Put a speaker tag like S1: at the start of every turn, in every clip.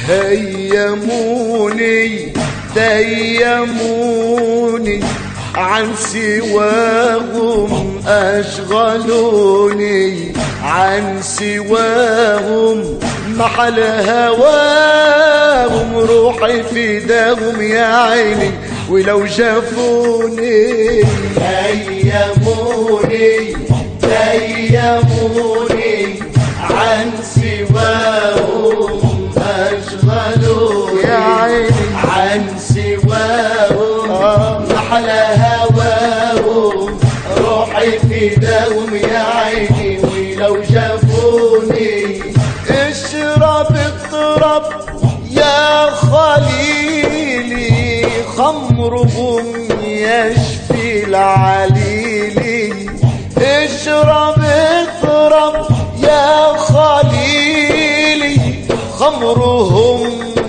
S1: هيموني ديموني عن سواهم، أشغلوني عن سواهم، محل هواهم روحي فداهم يا عيني ولو جافوني. هيموني ديموني عن سواهم، أشغلوني يا عيني عن سواهم، محل هواهم روحي فداهم يا عيني ولو جافوني. اشرب اضطرب يا خليلي، خمرهم يشفي العليلي. اشرب اضطرب يا خليلي، خمرهم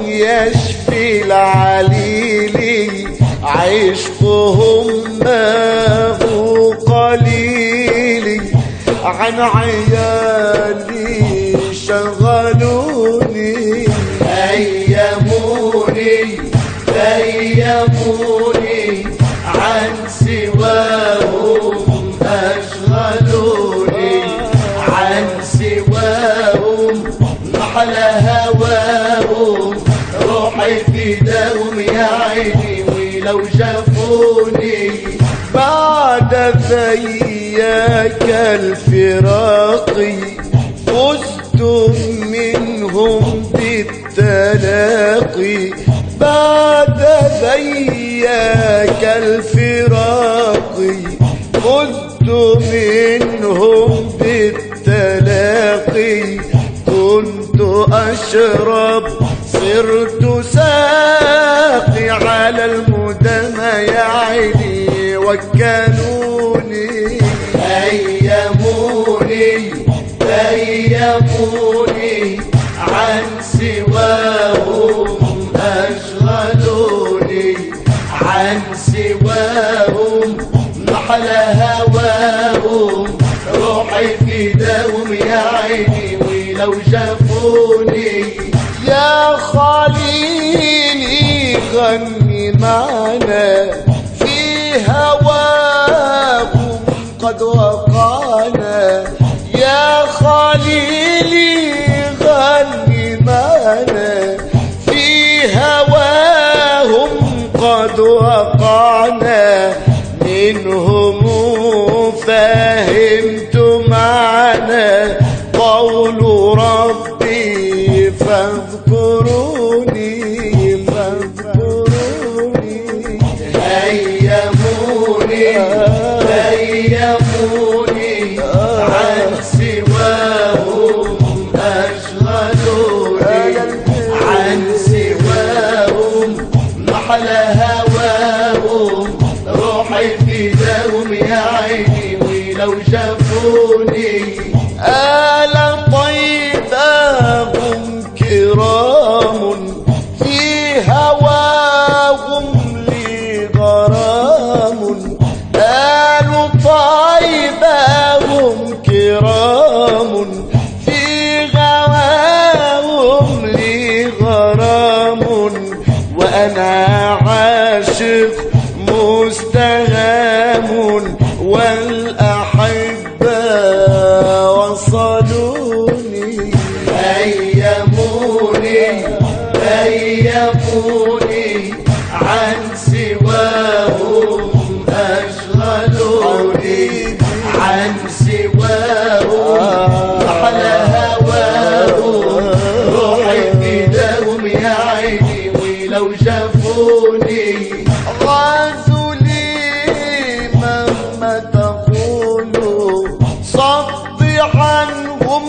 S1: يشفي العليلي. عشقهم ما هو قليلي، عن عيالي شغلوني. هيموني ديموني عن سواهم، أشغلوني عن سواهم، محل هواهم روحي فداهم يا عيني ولو جافوني. بعد ذياك الفراق فزتم منهم بالتلاقي. بعد ذياك الفراق فزت منهم بالتلاقي. كنت أشرب صرت ساقي، على المدمى يا عيني وكلوني. هيموني ديموني عن سواهم، أشغلوني عن سواهم، محل هواهم روحي فداهم يا عيني ولو جافوني. يا خليلي غني معنا في هواكم قد وقعنا. يا خليلي غني معنا في هواهم قد وقعنا. منهم فهمت معنا قول ربي فاذكروني فاذكروني. هيموني ديموني عن سواهم، أشغلوني عن سواهم، محل هواهم روحي فداهم يا عيني ولو جافوني. آل طيبهم كرام في هواهم لي غرام. آل طيبهم كرام في هواهم لي غرام. وأنا عاشق مستهام والأحبة وصلوني. هيموني ديموني عن سواهم، أشغلوني عن سواهم، محل هواهم روحي فداهم يا عيني ولو جافوني. غازوا لي مهما تقولوا، صد عنهم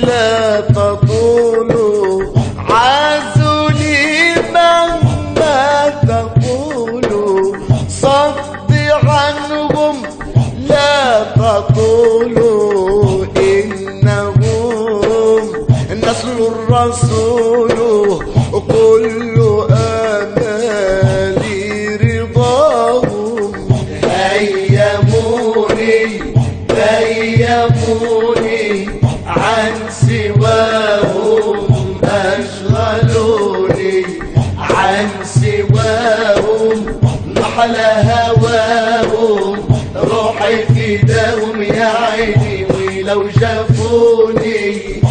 S1: لا تطولوا. عازوا لي مهما تقولوا، صد عنهم لا تطولوا. إنهم نسل الرسول كل آمالي رضاهم. هيموني ديموني عن سواهم، أشغلوني عن سواهم محلى هواهم روحي فداهم يا عيني ولو شافوني